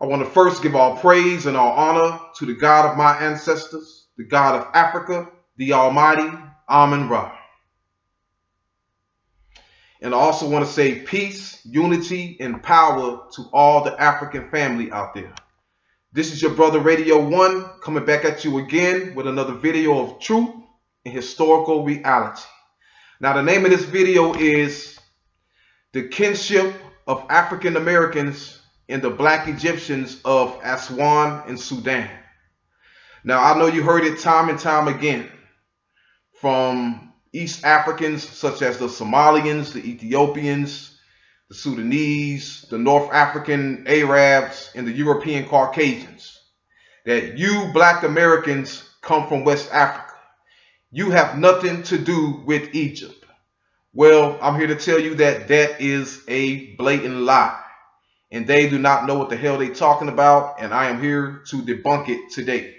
I want to first give all praise and all honor to the God of my ancestors, the God of Africa, the Almighty Amun-Ra. And I also want to say peace, unity, and power to all the African family out there. This is your brother Radio 1 coming back at you again with another video of truth and historical reality. Now, the name of this video is The Kinship of African Americans and the Black Egyptians of Aswan and Sudan. Now, I know you heard it time and time again from East Africans such as the Somalians, the Ethiopians, the Sudanese, the North African Arabs, and the European Caucasians, that you Black Americans come from West Africa. You have nothing to do with Egypt. Well, I'm here to tell you that that is a blatant lie. And they do not know what the hell they're talking about. And I am here to debunk it today.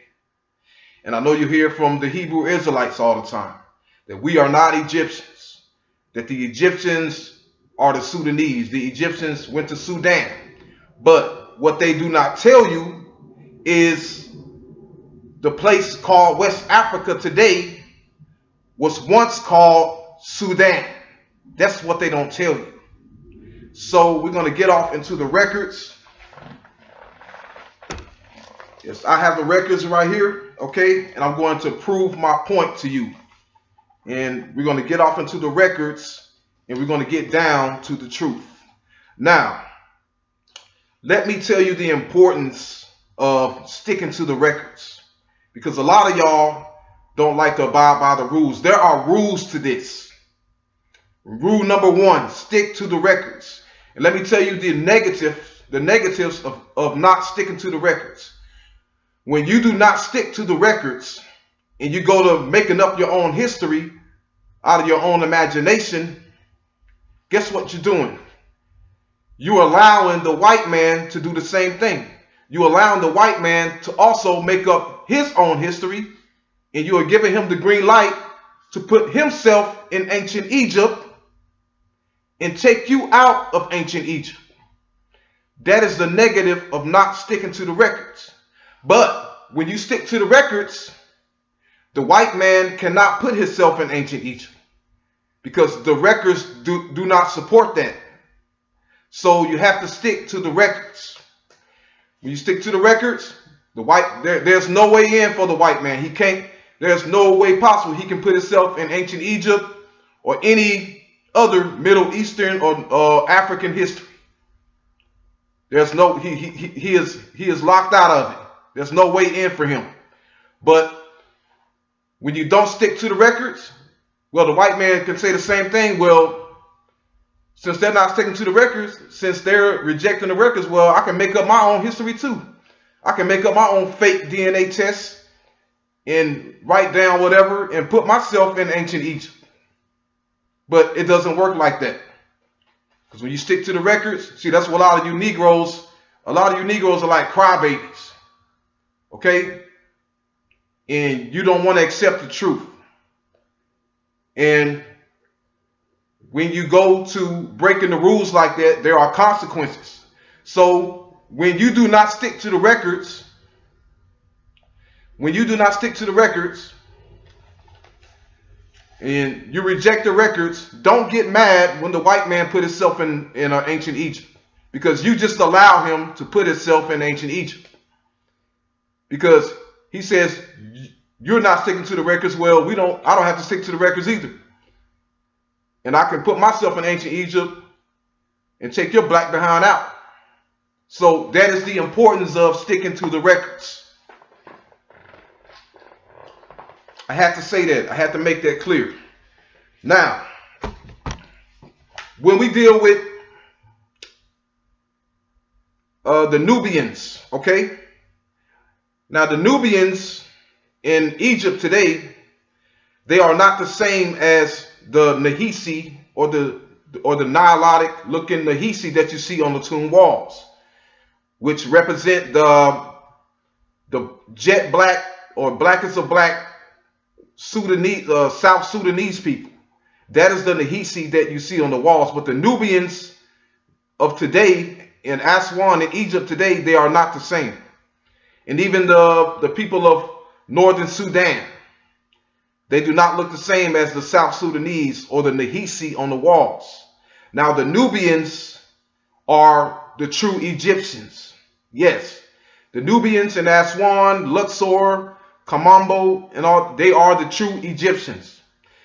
And I know you hear from the Hebrew Israelites all the time that we are not Egyptians, that the Egyptians are the Sudanese. The Egyptians went to Sudan. But what they do not tell you is the place called West Africa today was once called Sudan. That's what they don't tell you. So we're going to get off into the records. Yes, I have the records right here, okay? And I'm going to prove my point to you. And we're going to get off into the records and we're going to get down to the truth. Now, let me tell you the importance of sticking to the records, because a lot of y'all don't like to abide by the rules. There are rules to this. Rule number 1, stick to the records. And let me tell you the negatives of not sticking to the records. When you do not stick to the records and you go to making up your own history out of your own imagination, guess what you're doing? You're allowing the white man to do the same thing. You're allowing the white man to also make up his own history, and you are giving him the green light to put himself in ancient Egypt and take you out of ancient Egypt. That is the negative of not sticking to the records. But when you stick to the records, the white man cannot put himself in ancient Egypt because the records do not support that. So you have to stick to the records. When you stick to the records, there's no way in for the white man. He can't. There's no way possible he can put himself in ancient Egypt or any other Middle Eastern or African history. There's no, he is locked out of it. There's no way in for him. But when you don't stick to the records, well, the white man can say the same thing. Well, since they're not sticking to the records, since they're rejecting the records, well, I can make up my own history too. I can make up my own fake DNA test and write down whatever and put myself in ancient Egypt. But it doesn't work like that. Because when you stick to the records, see, that's what a lot of you Negroes are like crybabies. Okay? And you don't want to accept the truth. And when you go to breaking the rules like that, there are consequences. So when you do not stick to the records, and you reject the records, don't get mad when the white man put himself in ancient Egypt, because you just allow him to put himself in ancient Egypt. Because he says you're not sticking to the records. Well, I don't have to stick to the records either. And I can put myself in ancient Egypt and take your black behind out. So that is the importance of sticking to the records. I had to say that. I had to make that clear. Now, when we deal with the Nubians, okay? Now, the Nubians in Egypt today, they are not the same as the Nahisi or the Nilotic looking Nahisi that you see on the tomb walls, which represent the jet black or blackest of black Sudanese, South Sudanese people. That is the Nahisi that you see on the walls. But the Nubians of today in Aswan in Egypt today, they are not the same. And even the people of northern Sudan, they do not look the same as the South Sudanese or the Nahisi on the walls. Now the Nubians are the true Egyptians. Yes, the Nubians in Aswan, Luxor, Kamambo, and all, they are the true Egyptians.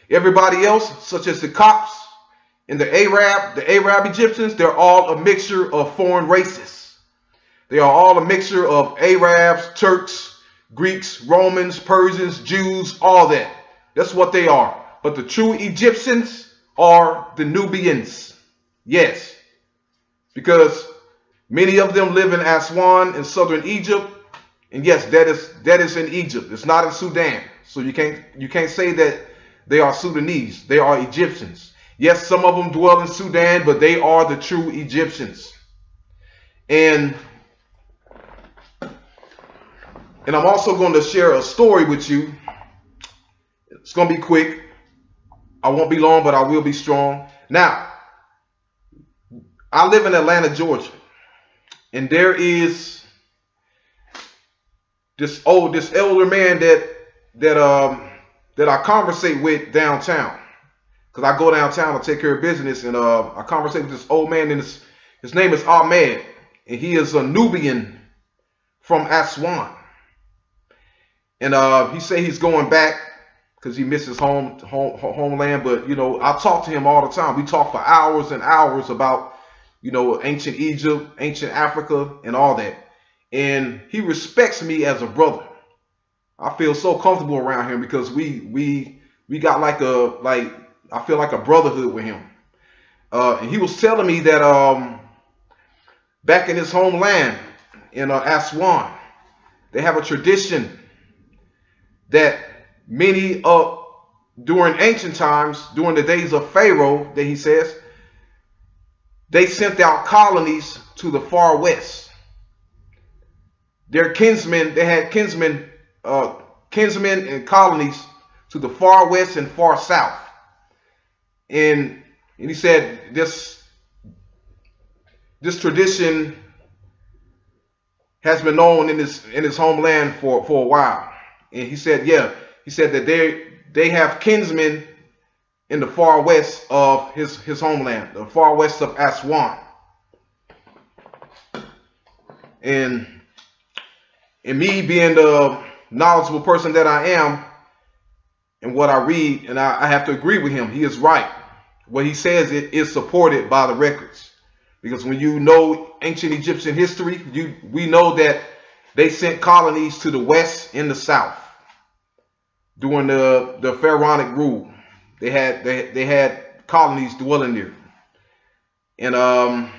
Everybody else, such as the Copts and the Arab Egyptians, they're all a mixture of foreign races. They are all a mixture of Arabs, Turks, Greeks, Romans, Persians, Jews, all that. That's what they are. But the true Egyptians are the Nubians. Yes. Because many of them live in Aswan in southern Egypt. And yes, that is in Egypt. It's not in Sudan. So you can't say that they are Sudanese. They are Egyptians. Yes, some of them dwell in Sudan, but they are the true Egyptians. And I'm also going to share a story with you. It's going to be quick. I won't be long, but I will be strong. Now, I live in Atlanta, Georgia. And there is this elder man that I conversate with downtown. Because I go downtown to take care of business, and I conversate with this old man, and his name is Ahmed, and he is a Nubian from Aswan. And he say he's going back because he misses homeland. But you know, I talk to him all the time. We talk for hours and hours about, you know, ancient Egypt, ancient Africa, and all that. And he respects me as a brother. I feel so comfortable around him because we got I feel like a brotherhood with him. And he was telling me that back in his homeland in Aswan, they have a tradition that many during ancient times, during the days of Pharaoh, that he says, they sent out colonies to the far west. Their kinsmen, they had kinsmen and colonies to the far west and far south. And he said this tradition has been known in his homeland for a while. And he said, yeah, he said that they have kinsmen in the far west of his homeland, the far west of Aswan. And me being the knowledgeable person that I am, and what I read, and I have to agree with him. He is right. What he says, it is supported by the records. Because when you know ancient Egyptian history, we know that they sent colonies to the west and the south during the pharaonic rule. They had colonies dwelling there. And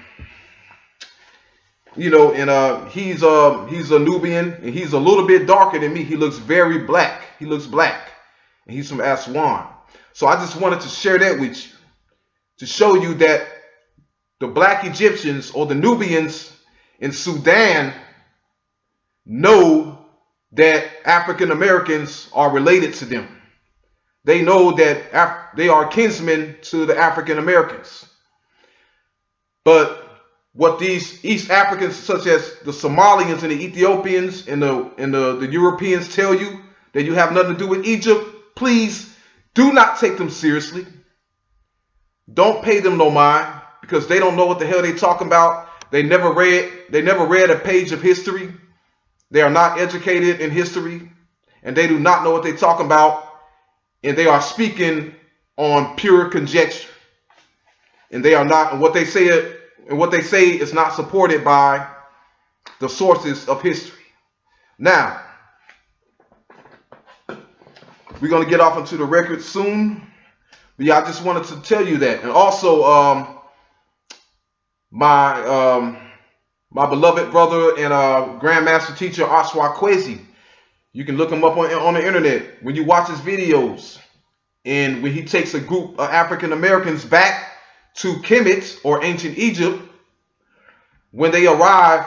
you know, and he's a Nubian, and he's a little bit darker than me. He looks very black. He looks black. And he's from Aswan. So I just wanted to share that with you, to show you that the black Egyptians or the Nubians in Sudan know that African Americans are related to them. They know that they are kinsmen to the African Americans. But what these East Africans, such as the Somalians and the Ethiopians and the Europeans, tell you that you have nothing to do with Egypt, please do not take them seriously. Don't pay them no mind, because they don't know what the hell they're talking about. They never read a page of history. They are not educated in history, and they do not know what they're talking about, and they are speaking on pure conjecture. And they are not, and what they say is not supported by the sources of history. Now, we're going to get off into the record soon. But yeah, I just wanted to tell you that. And also, my beloved brother and grandmaster teacher, Aswan, you can look him up on the internet. When you watch his videos, and when he takes a group of African Americans back to Kemet, or ancient Egypt, when they arrive,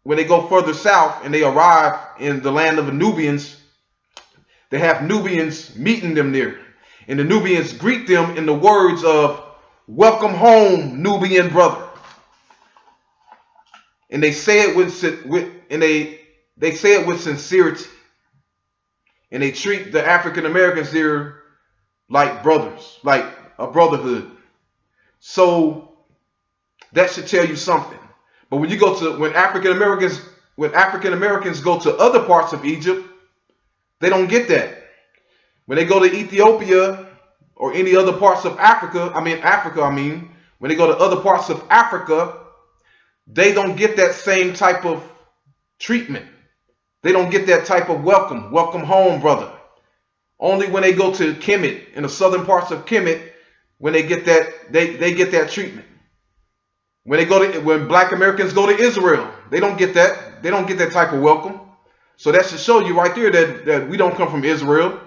when they go further south and they arrive in the land of the Nubians, they have Nubians meeting them there. And the Nubians greet them in the words of, "Welcome home, Nubian brother. and they say it they say it with sincerity, and they treat the African Americans there like brothers, like a brotherhood. So that should tell you something. But when you go to when African Americans go to other parts of Egypt, they don't get that. When they go to Ethiopia or any other parts of Africa, when they go to other parts of Africa, they don't get that same type of treatment. They don't get that type of welcome. Welcome home, brother. Only when they go to Kemet, in the southern parts of Kemet, when they get that, they get that treatment. When black Americans go to Israel, they don't get that. They don't get that type of welcome. So that should show you right there that we don't come from Israel.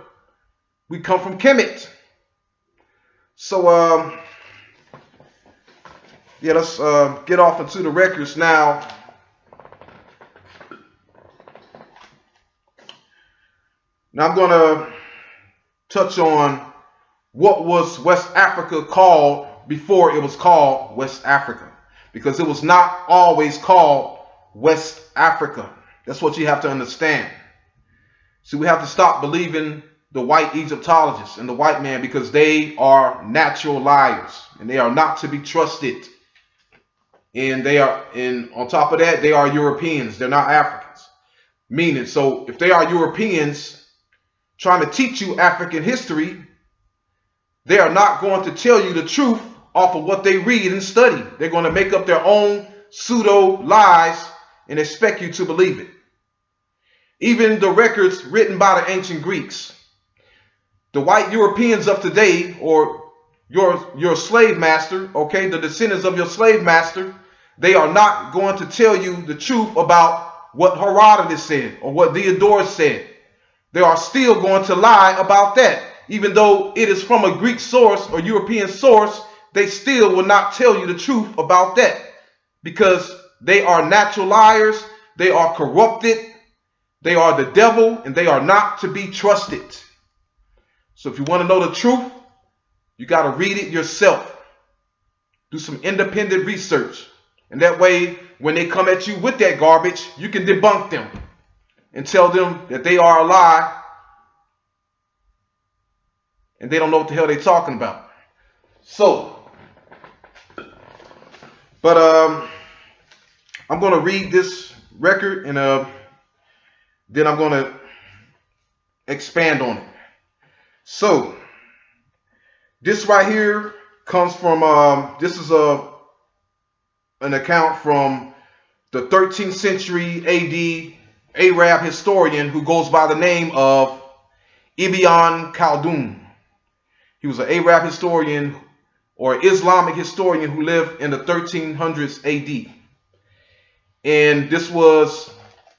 We come from Kemet. So yeah, let's get off into the records now. Now I'm going to touch on what was West Africa called before it was called West Africa, because it was not always called West Africa. That's what you have to understand. See, we have to stop believing the white Egyptologists and the white man, because they are natural liars and they are not to be trusted. And on top of that, they are Europeans. They're not Africans. Meaning, so if they are Europeans trying to teach you African history, they are not going to tell you the truth off of what they read and study. They're going to make up their own pseudo lies and expect you to believe it. Even the records written by the ancient Greeks, the white Europeans of today, or your slave master, okay, the descendants of your slave master, they are not going to tell you the truth about what Herodotus said or what Theodorus said. They are still going to lie about that. Even though it is from a Greek source or European source, they still will not tell you the truth about that, because they are natural liars. They are corrupted. They are the devil, and they are not to be trusted. So if you want to know the truth, you got to read it yourself. Do some independent research. And that way, when they come at you with that garbage, you can debunk them and tell them that they are a lie and they don't know what the hell they're talking about. So, but I'm going to read this record, and then I'm going to expand on it. So, this right here comes from, this is an account from the 13th century AD Arab historian who goes by the name of Ibn Khaldun. He was an Arab historian or Islamic historian who lived in the 1300s AD. And this was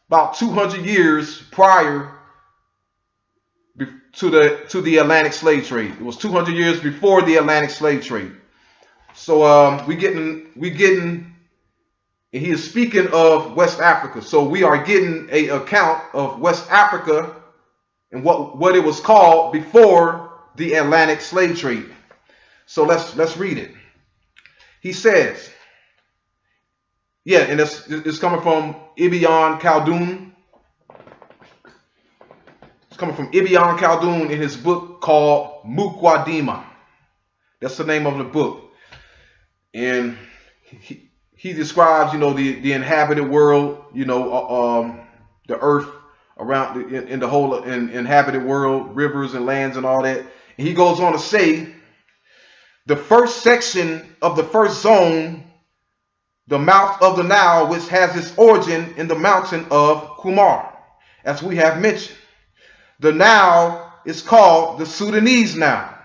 about 200 years prior to the Atlantic slave trade. It was 200 years before the Atlantic slave trade. So we getting and he is speaking of West Africa. So we are getting an account of West Africa and what it was called before the Atlantic slave trade. So let's read it. He says, yeah, and it's coming from Ibn Khaldun. It's coming from Ibn Khaldun in his book called Muqaddimah. That's the name of the book. And he describes, the inhabited world, the earth around in the whole inhabited world, rivers and lands and all that. And he goes on to say, the first section of the first zone, the mouth of the Nile, which has its origin in the mountain of Kumar, as we have mentioned. The Nile is called the Sudanese Nile.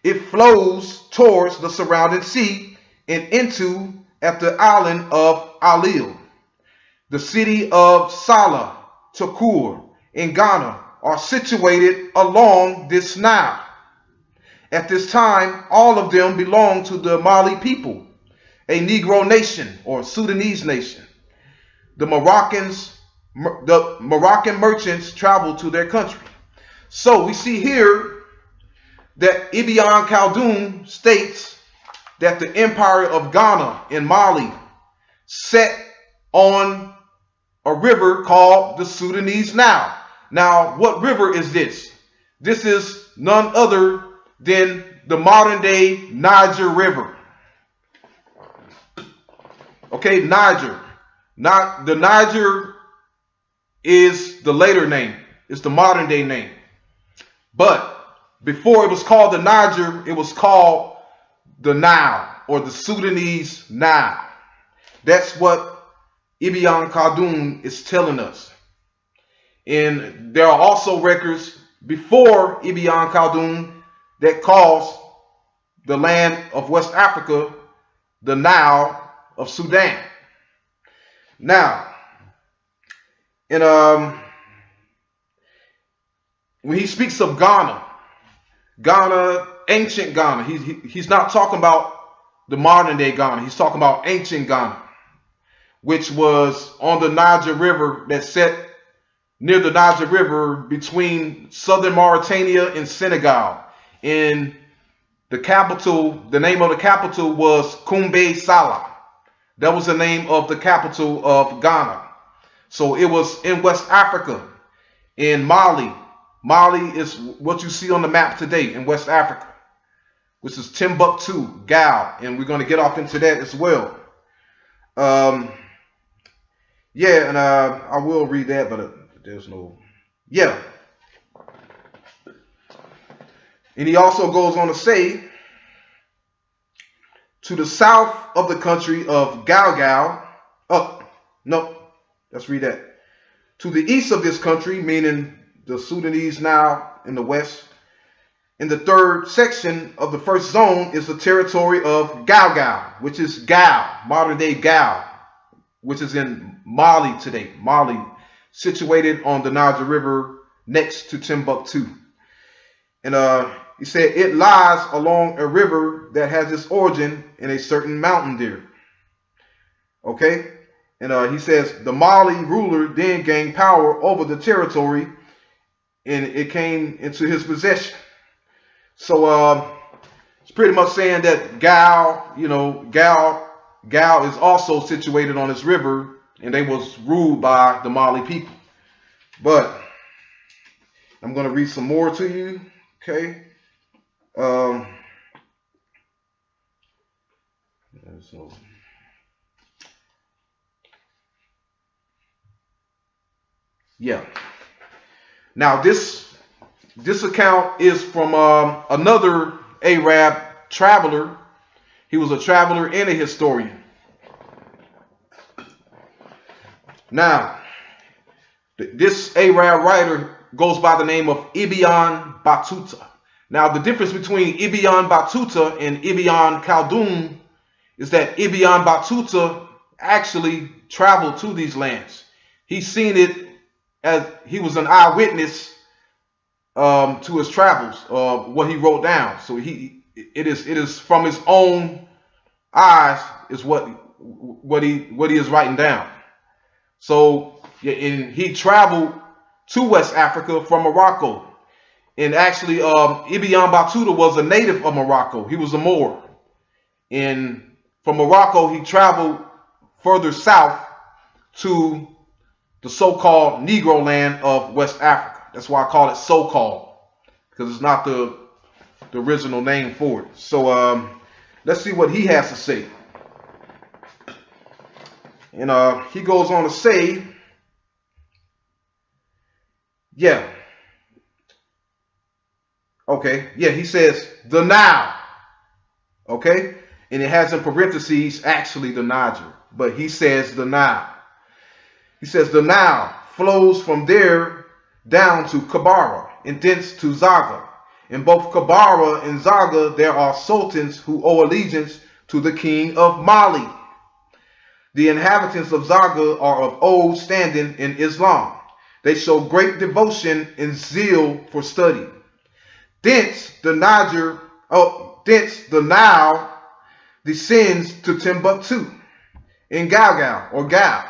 It flows towards the surrounding sea and into at the island of Alil. The city of Salah, Takur, and Ghana are situated along this Nile. At this time, all of them belong to the Mali people, a Negro nation or Sudanese nation. The Moroccan merchants traveled to their country. So we see here that Ibn Khaldun states that the empire of Ghana in Mali set on a river called the Sudanese Nile. Now, what river is this? This is none other than the modern day Niger River. Okay, Niger. Not the Niger is the later name. It's the modern day name. But before it was called the Niger, it was called the Nile, or the Sudanese Nile. That's what Ibn Khaldun is telling us. And there are also records before Ibn Khaldun that calls the land of West Africa the Nile of Sudan. Now, when he speaks of Ghana, ancient Ghana, he's not talking about the modern day Ghana. He's talking about ancient Ghana, which was on the Niger River, that set near the Niger River between southern Mauritania and Senegal. In the capital, the name of the capital was Kumbe Sala. That was the name of the capital of Ghana. So it was in West Africa, in Mali. Mali is what you see on the map today in West Africa, which is Timbuktu, Gal, and we're going to get off into that as well. Yeah, and I will read that, but there's no, yeah. And he also goes on to say, to the south of the country of Galgal, let's read that. To the east of this country, meaning the Sudanese Nile in the west, in the third section of the first zone is the territory of Galgal, which is Gal, modern day Gal, which is in Mali today. Mali, situated on the Niger River next to Timbuktu. And he said it lies along a river that has its origin in a certain mountain there. Okay? And he says the Mali ruler then gained power over the territory, and it came into his possession. So it's pretty much saying that Gal is also situated on this river, and they was ruled by the Mali people. But I'm going to read some more to you. Okay. So yeah. Now this account is from another Arab traveler. He was a traveler and a historian. Now, this Arab writer goes by the name of Ibn Battuta. Now, the difference between Ibn Battuta and Ibn Khaldun is that Ibn Battuta actually traveled to these lands. He's seen it as he was an eyewitness to his travels, what he wrote down. So it is from his own eyes is what he is writing down. So and he traveled to West Africa from Morocco. And actually, Ibn Battuta was a native of Morocco. He was a Moor. And from Morocco, he traveled further south to the so-called Negro land of West Africa. That's why I call it so-called, because it's not the original name for it. So let's see what he has to say. And he goes on to say, yeah. Okay, yeah, he says the Nile. Okay, and it has in parentheses actually the Niger, but he says the Nile. He says the Nile flows from there down to Kabara and thence to Zaga. In both Kabara and Zaga there are sultans who owe allegiance to the king of Mali. The inhabitants of Zaga are of old standing in Islam. They show great devotion and zeal for study. Thence the Nile descends to Timbuktu in Galgal or Gal,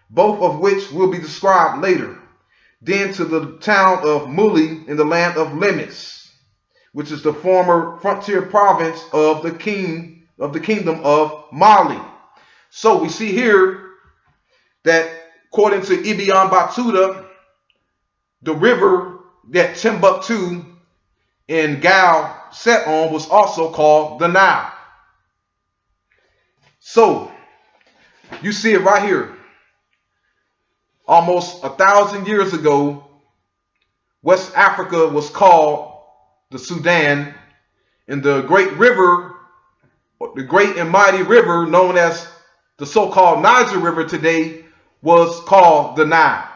both of which will be described later. Then to the town of Muli in the land of Lemis, which is the former frontier province of the kingdom of Mali. So we see here that according to Ibn Battuta, the river that Timbuktu and Gal sat on was also called the Nile. So you see it right here. Almost 1,000 years ago, West Africa was called the Sudan, and the great river, the great and mighty river known as the so-called Niger River today, was called the Nile.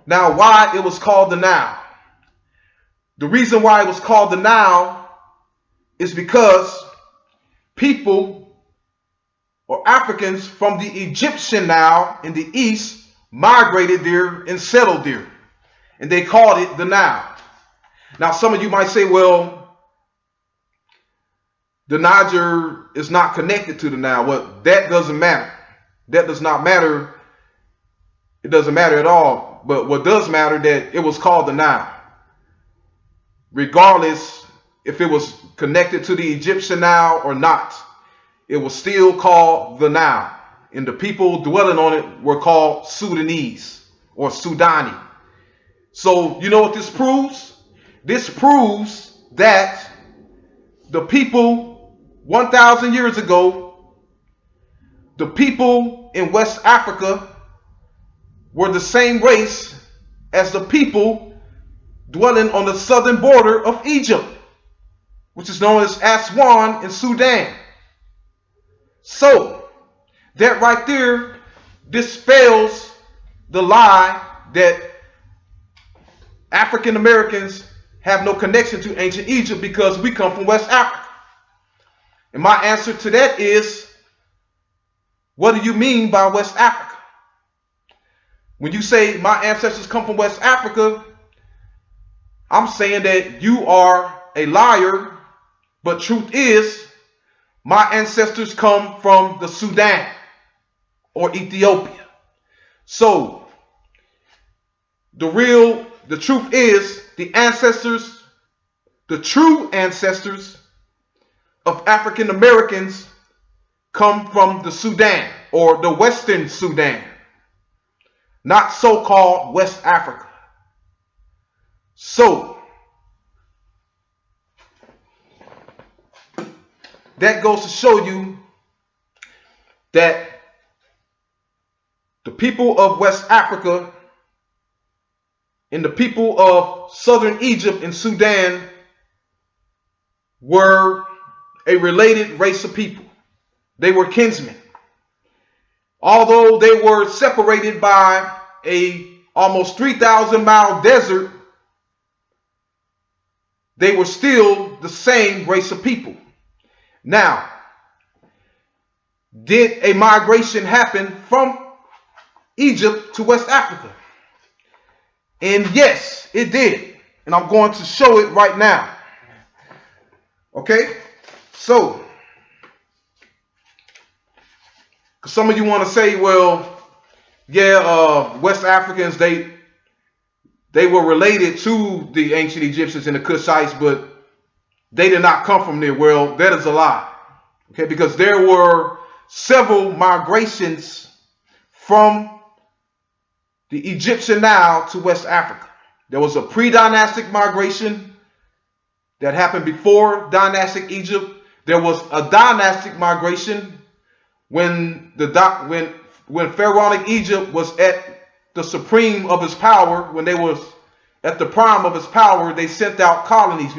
Now, why it was called the Nile? The reason why it was called the Nile is because people or Africans from the Egyptian Nile in the east migrated there and settled there, and they called it the Nile. Now, some of you might say, well, the Niger is not connected to the Nile. Well, that doesn't matter. That does not matter. It doesn't matter at all. But what does matter that it was called the Nile. Regardless if it was connected to the Egyptian Nile or not, it was still called the Nile. And the people dwelling on it were called Sudanese or Sudani. So you know what this proves? This proves that the people 1,000 years ago, the people in West Africa were the same race as the people dwelling on the southern border of Egypt, which is known as Aswan in Sudan. So that right there dispels the lie that African Americans have no connection to ancient Egypt because we come from West Africa. And my answer to that is, what do you mean by West Africa? When you say my ancestors come from West Africa, I'm saying that you are a liar, but truth is, my ancestors come from the Sudan or Ethiopia. So the truth is, the true ancestors of African Americans come from the Sudan or the Western Sudan, not so-called West Africa. So that goes to show you that the people of West Africa and the people of southern Egypt and Sudan were a related race of people. They were kinsmen. Although they were separated by a almost 3,000-mile desert, they were still the same race of people. Now, did a migration happen from Egypt to West Africa? And yes, it did. And I'm going to show it right now. Okay? So, because some of you want to say, well, yeah, West Africans, they were related to the ancient Egyptians and the Kushites, but they did not come from there. Well, that is a lie. Okay, because there were several migrations from the Egyptian Nile to West Africa. There was a pre-dynastic migration that happened before dynastic Egypt. There was a dynastic migration when pharaonic Egypt was at the supreme of its power. When they was at the prime of its power, they sent out colonies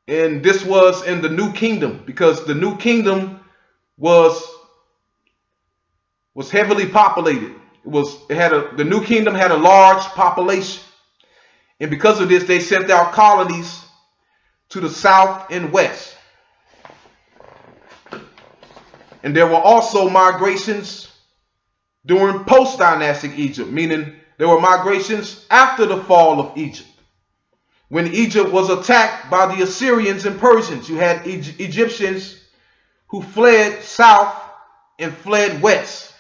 and this was in the New Kingdom, because the New Kingdom was heavily populated. The New Kingdom had a large population. And because of this, they sent out colonies to the south and west. And there were also migrations during post-dynastic Egypt, meaning there were migrations after the fall of Egypt. When Egypt was attacked by the Assyrians and Persians, you had Egyptians who fled south and fled west.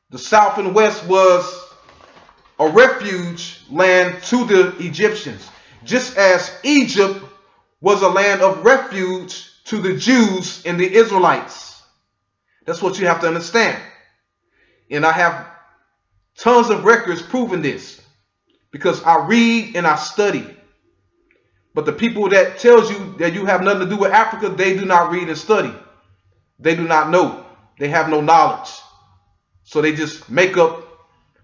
The south and west was a refuge land to the Egyptians, just as Egypt was a land of refuge to the Jews and the Israelites. That's what you have to understand. And I have tons of records proving this, because I read and I study. But the people that tells you that you have nothing to do with Africa, they do not read and study. They do not know. They have no knowledge. So they just make up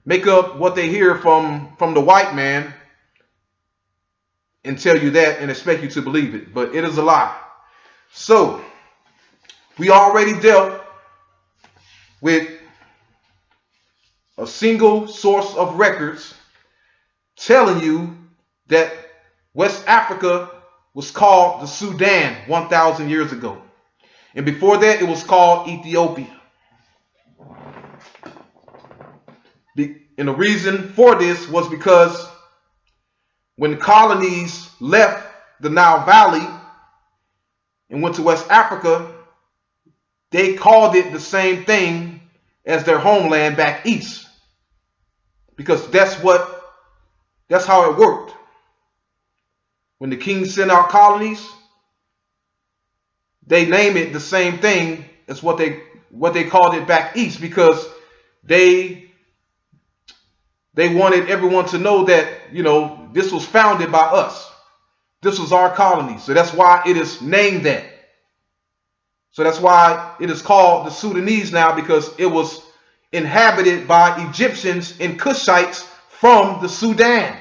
what they hear from the white man and tell you that and expect you to believe it. But it is a lie. So we already dealt with a single source of records telling you that West Africa was called the Sudan 1,000 years ago. And before that, it was called Ethiopia. And the reason for this was because when the colonies left the Nile Valley and went to West Africa, they called it the same thing as their homeland back east. Because that's how it worked. When the king sent out colonies, they name it the same thing as what they called it back east, because they wanted everyone to know that, you know, this was founded by us. This was our colony. So that's why it is named that. So that's why it is called the Sudanese now, because it was inhabited by Egyptians and Cushites from the Sudan.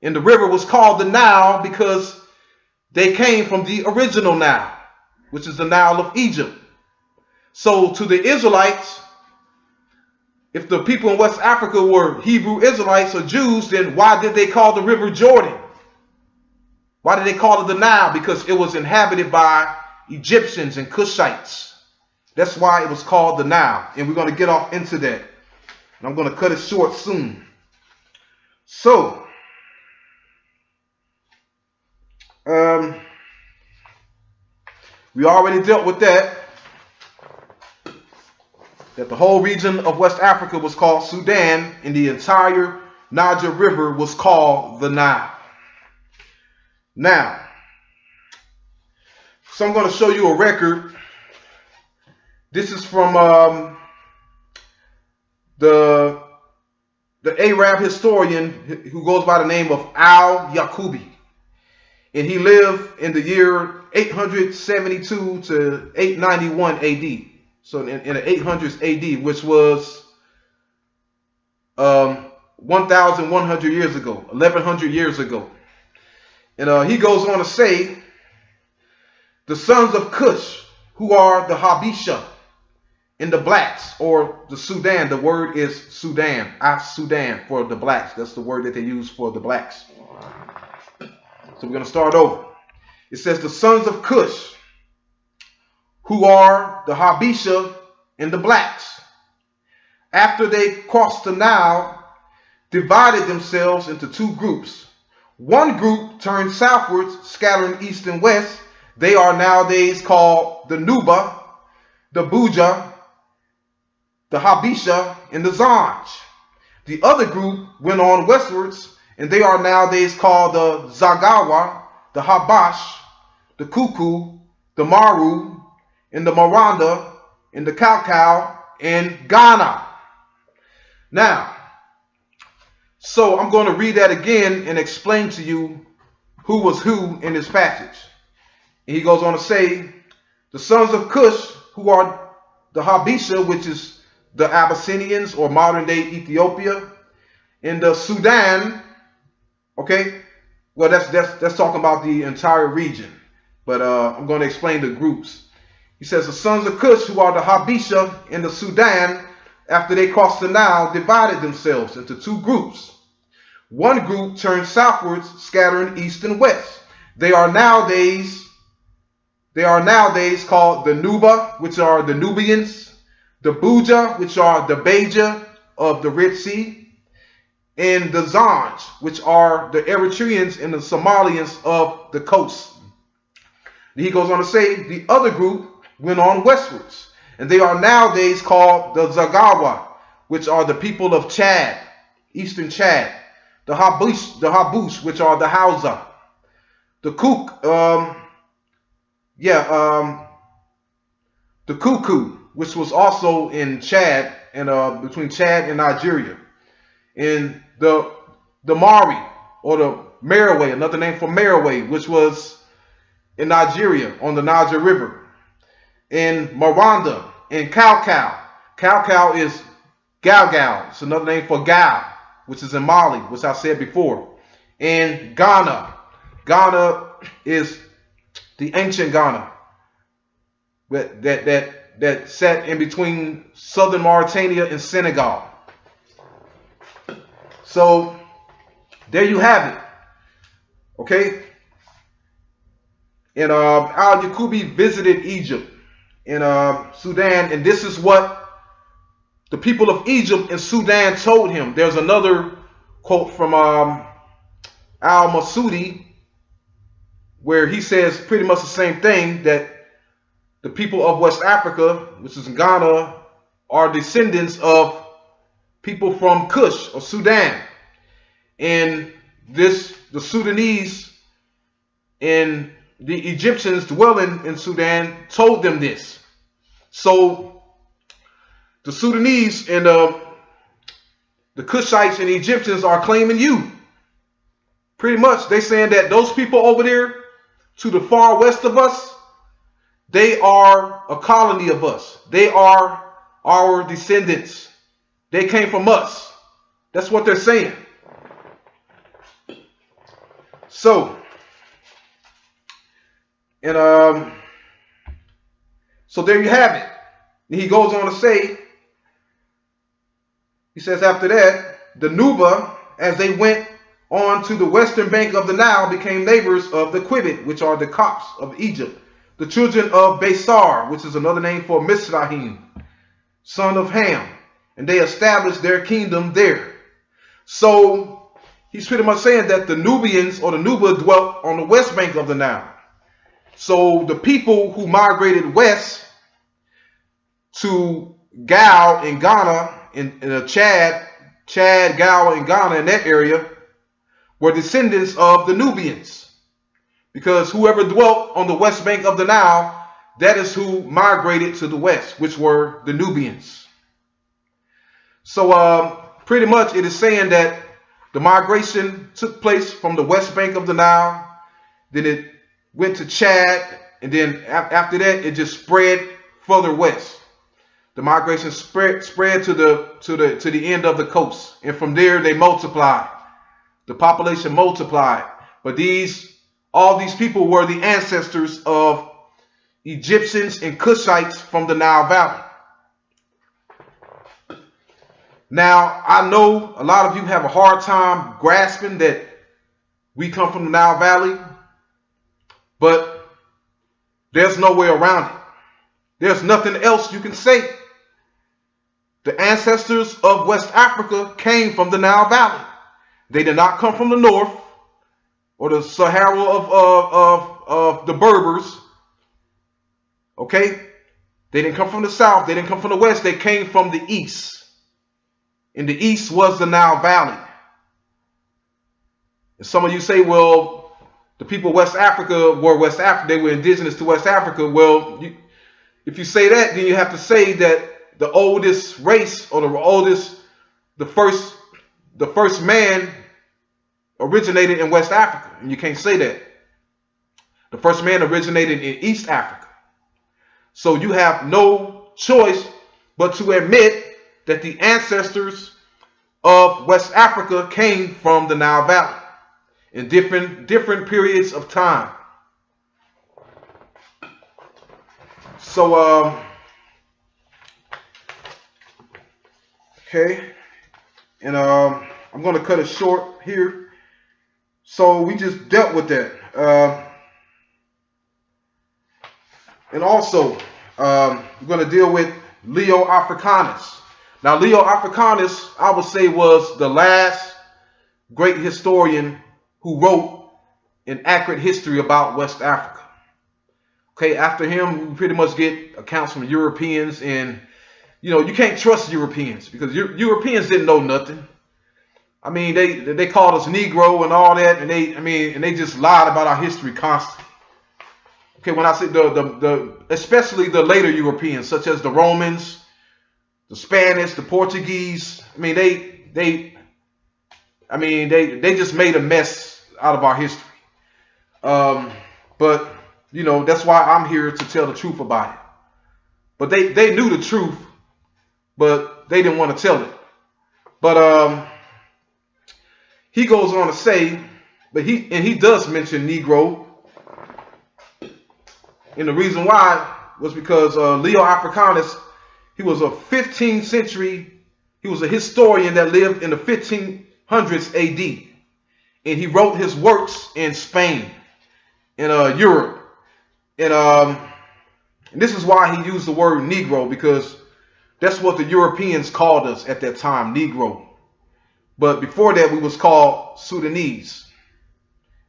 And the river was called the Nile because they came from the original Nile, which is the Nile of Egypt. So to the Israelites, if the people in West Africa were Hebrew Israelites or Jews, then why did they call the river Jordan? Why did they call it the Nile? Because it was inhabited by Egyptians and Cushites. That's why it was called the Nile. And we're going to get off into that. And I'm going to cut it short soon. So, we already dealt with that the whole region of West Africa was called Sudan, and the entire Niger River was called the Nile. Now, so I'm going to show you a record. This is from the Arab historian who goes by the name of Al-Yaqubi. And he lived in the year 872 to 891 AD. So in the 800s AD, which was 1,100 years ago, 1,100 years ago. And he goes on to say, the sons of Cush, who are the Habesha and the blacks, or the Sudan. The word is Sudan, Sudan for the blacks. That's the word that they use for the blacks. So we're going to start over. It says the sons of Cush, who are the Habesha and the blacks, after they crossed the Nile, divided themselves into two groups. One group turned southwards, scattering east and west. They are nowadays called the Nubia, the Buja, the Habesha, and the Zanj. The other group went on westwards, and they are nowadays called the Zagawa, the Habash, the Kuku, the Maru, and the Maranda, and the Kaukau, and Ghana. Now, so I'm going to read that again and explain to you who was who in this passage. And he goes on to say, the sons of Cush, who are the Habesha, which is the Abyssinians or modern day Ethiopia, and the Sudan. Okay, well that's talking about the entire region, but I'm going to explain the groups. He says the sons of Cush, who are the Habesha and the Sudan, after they crossed the Nile, divided themselves into two groups. One group turned southwards, scattering east and west. They are nowadays called the Nubia, which are the Nubians, the Buja, which are the Beja of the Red Sea, and the Zanj, which are the Eritreans and the Somalians of the coast. And he goes on to say the other group went on westwards, and they are nowadays called the Zagawa, which are the people of Chad, eastern Chad, the Habush, which are the Hausa, the Kuk, yeah, the cuckoo, which was also in Chad and between Chad and Nigeria, in the Mari or the Merowe, another name for Merowe, which was in Nigeria on the Niger River, in Rwanda, in Cow. Cow is Gal. It's another name for Gal, which is in Mali, which I said before. In Ghana, Ghana is the ancient Ghana that sat in between southern Mauritania and Senegal. So there you have it. Okay. And Al-Yaqubi visited Egypt and Sudan, and this is what the people of Egypt and Sudan told him. There's another quote from Al-Masudi where he says pretty much the same thing, that the people of West Africa, which is in Ghana, are descendants of people from Kush or Sudan. And the Sudanese and the Egyptians dwelling in Sudan told them this. So the Sudanese and the Kushites and the Egyptians are claiming you. Pretty much, they saying that those people over there to the far west of us, they are a colony of us. They are our descendants. They came from us. That's what they're saying. So, and so there you have it. And he goes on to say, he says after that, the Nubia, as they went on to the western bank of the Nile, became neighbors of the Kemet, which are the Copts of Egypt, the children of Besar, which is another name for Misrahim, son of Ham, and they established their kingdom there. So he's pretty much saying that the Nubians or the Nubia dwelt on the west bank of the Nile. So the people who migrated west to Gal in Ghana, in Chad, Gal in Ghana, in that area, were descendants of the Nubians. Because whoever dwelt on the west bank of the Nile, that is who migrated to the west, which were the Nubians. So pretty much it is saying that the migration took place from the west bank of the Nile, then it went to Chad, and then after that it just spread further west. The migration spread to the end of the coast, and from there they multiplied. The population multiplied, but all these people were the ancestors of Egyptians and Cushites from the Nile Valley. Now, I know a lot of you have a hard time grasping that we come from the Nile Valley, but there's no way around it. There's nothing else you can say. The ancestors of West Africa came from the Nile Valley. They did not come from the north or the Sahara of the Berbers. Okay? They didn't come from the south. They didn't come from the west. They came from the east. And the east was the Nile Valley. And some of you say, well, the people of West Africa were West Africa. They were indigenous to West Africa. Well, if you say that, then you have to say that the oldest race or the first man originated in West Africa. And you can't say that. The first man originated in East Africa. So you have no choice but to admit that the ancestors of West Africa came from the Nile Valley in different periods of time. So, okay, and I'm going to cut it short here. So we just dealt with that. And also, we're going to deal with Leo Africanus. Now, Leo Africanus, I would say, was the last great historian who wrote an accurate history about West Africa. Okay, after him, we pretty much get accounts from Europeans, and you can't trust Europeans because Europeans didn't know nothing. I mean, they called us Negro and all that, and they just lied about our history constantly. Okay, when I say especially the later Europeans, such as the Romans, the Spanish, the Portuguese. I mean, they just made a mess out of our history. But you know, that's why I'm here to tell the truth about it. But they knew the truth, but they didn't want to tell it. But he goes on to say, but he does mention Negro. And the reason why was because Leo Africanus, he was a 15th century, he was a historian that lived in the 1500s AD. And he wrote his works in Spain, in Europe. And this is why he used the word Negro, because that's what the Europeans called us at that time, Negro. But before that, we was called Sudanese.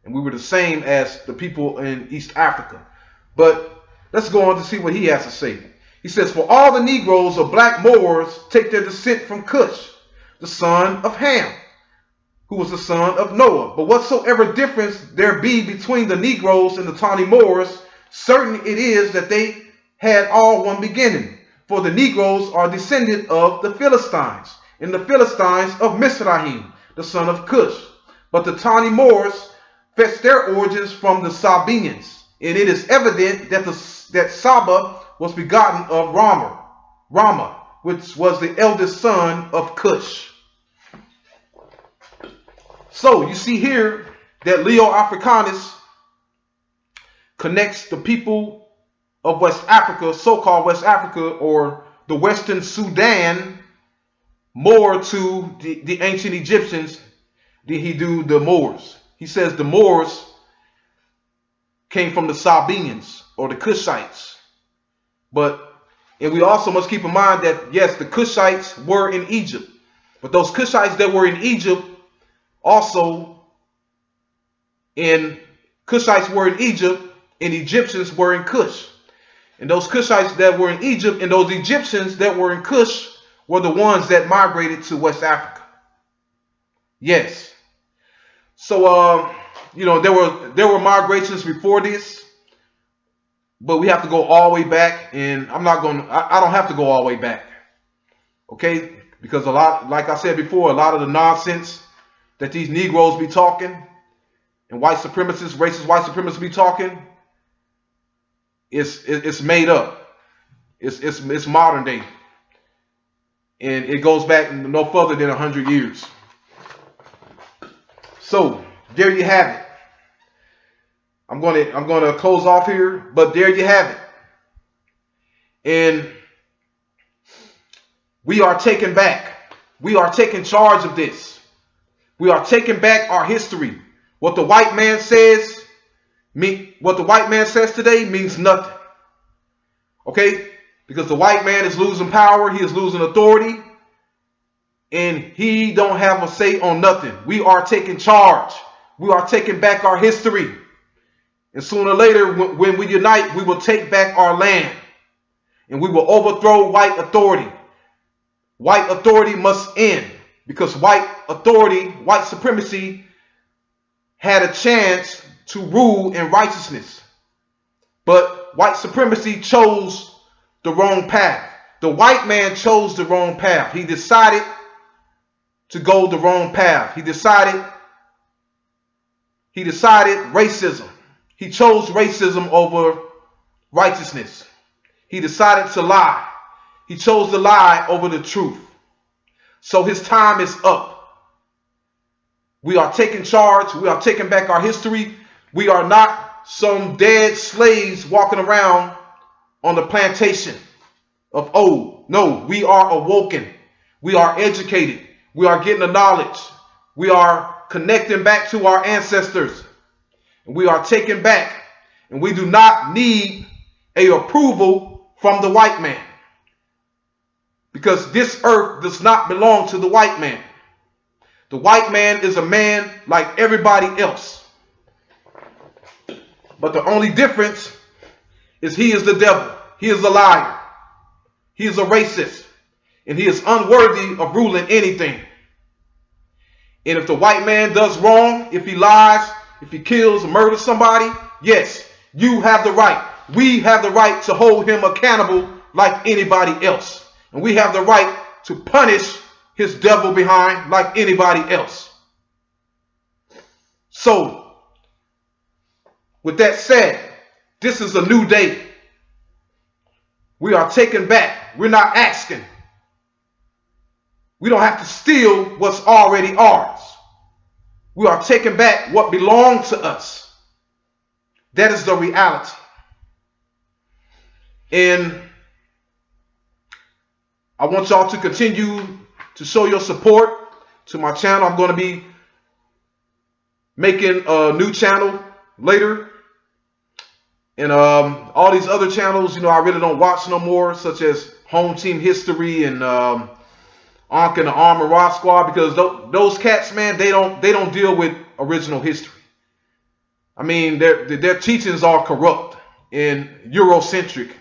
And we were the same as the people in East Africa. But let's go on to see what he has to say. He says, for all the Negroes of black Moors take their descent from Cush, the son of Ham, who was the son of Noah. But whatsoever difference there be between the Negroes and the tawny Moors, certain it is that they had all one beginning. For the Negroes are descended of the Philistines, and the Philistines of Mizraim, the son of Cush. But the tawny Moors fetched their origins from the Sabines. And it is evident that Saba was begotten of Rama, which was the eldest son of Cush. So you see here that Leo Africanus connects the people of West Africa, so-called West Africa, or the Western Sudan, more to the ancient Egyptians than he do the Moors. He says the Moors came from the Sabines or the Cushites. And we also must keep in mind that, yes, the Cushites were in Egypt. But those Cushites that were in Egypt also, Cushites were in Egypt and Egyptians were in Cush. And those Cushites that were in Egypt and those Egyptians that were in Cush were the ones that migrated to West Africa. Yes. So, you know, there were migrations before this, but we have to go all the way back, and I don't have to go all the way back. Okay? Because like I said before, a lot of the nonsense that these Negroes be talking and white supremacists, racist white supremacists be talking, it's made up. It's modern day. And it goes back no further than 100 years. So there you have it. I'm gonna close off here, but there you have it. And we are taking back. We are taking charge of this. We are taking back our history. What the white man says today means nothing. Okay? Because the white man is losing power, he is losing authority, and he don't have a say on nothing. We are taking charge. We are taking back our history. And sooner or later, when we unite, we will take back our land. And we will overthrow white authority. White authority must end. Because white authority, white supremacy, had a chance to rule in righteousness. But white supremacy chose the wrong path. The white man chose the wrong path. He decided to go the wrong path. He decided racism. He chose racism over righteousness. He decided to lie. He chose to lie over the truth. So his time is up. We are taking charge. We are taking back our history. We are not some dead slaves walking around on the plantation of old. No, we are awoken. We are educated. We are getting the knowledge. We are connecting back to our ancestors. And we are taking back. And we do not need a approval from the white man. Because this earth does not belong to the white man. The white man is a man like everybody else. But the only difference is he is the devil. He is a liar. He is a racist. And he is unworthy of ruling anything. And if the white man does wrong, if he lies, if he kills or murders somebody, yes, You have the right. We have the right to hold him accountable like anybody else. And we have the right to punish his devil behind like anybody else. So, with that said, this is a new day. We are taking back. We're not asking. We don't have to steal what's already ours. We are taking back what belongs to us. That is the reality. And I want y'all to continue to show your support to my channel. I'm going to be making a new channel later. And all these other channels, I really don't watch no more, such as Home Team History and Ankh and the Armor Rock Squad, because those cats, man, they don't deal with original history. I mean, their teachings are corrupt and Eurocentric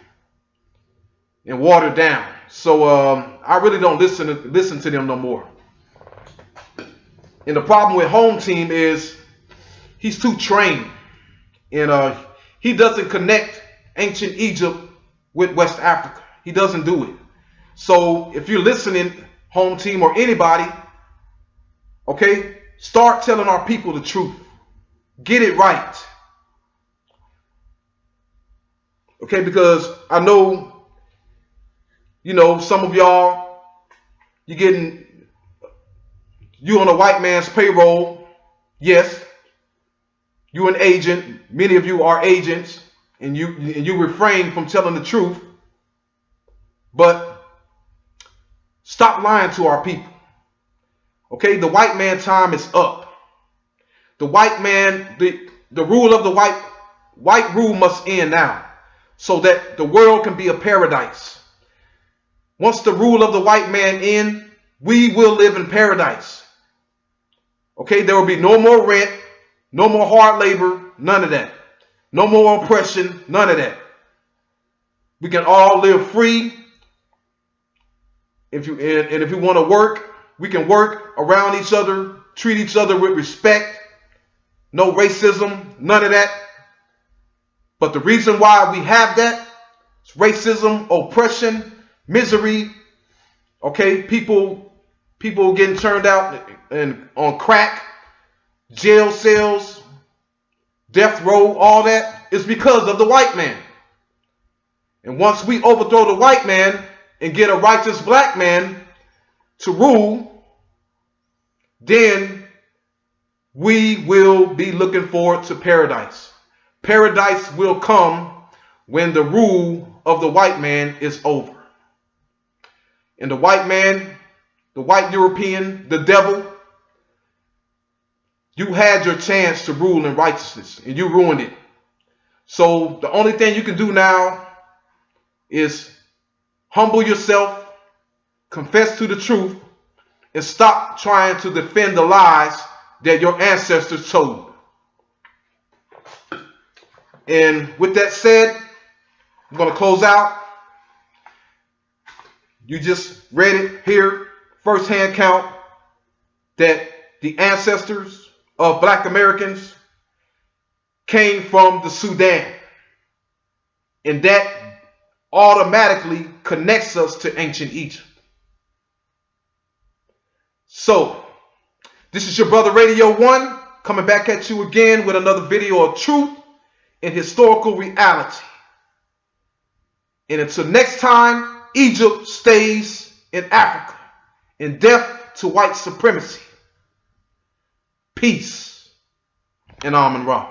and watered down. So I really don't listen to them no more. And the problem with Home Team is he's too trained, and he doesn't connect ancient Egypt with West Africa. He doesn't do it. So if you're listening, Home Team or anybody, okay, start telling our people the truth. Get it right. Okay, because I know, some of y'all, you on a white man's payroll. Yes, you an agent. Many of you are agents, and you refrain from telling the truth. But stop lying to our people. Okay, the white man time is up. The white man, the rule of the white rule must end now, so that the world can be a paradise. Once the rule of the white man ends, we will live in paradise. Okay, there will be no more rent, no more hard labor, none of that. No more oppression, none of that. We can all live free. If you want to work, we can work around each other, treat each other with respect. No racism, none of that. But the reason why we have that is racism, oppression, misery. Okay, people getting turned out and on crack, jail cells, death row, all that is because of the white man. And once we overthrow the white man and get a righteous black man to rule, then we will be looking forward to paradise. Paradise will come when the rule of the white man is over. And the white man, the white European, the devil, you had your chance to rule in righteousness and you ruined it. So the only thing you can do now is humble yourself, confess to the truth, and stop trying to defend the lies that your ancestors told. And with that said, I'm going to close out. You just read it here, first-hand count, that the ancestors of Black Americans came from the Sudan. And that automatically connects us to ancient Egypt. So, this is your brother Radio 1 coming back at you again with another video of truth and historical reality. And until next time, Egypt stays in Africa, and death to white supremacy. Peace and Amen Ra.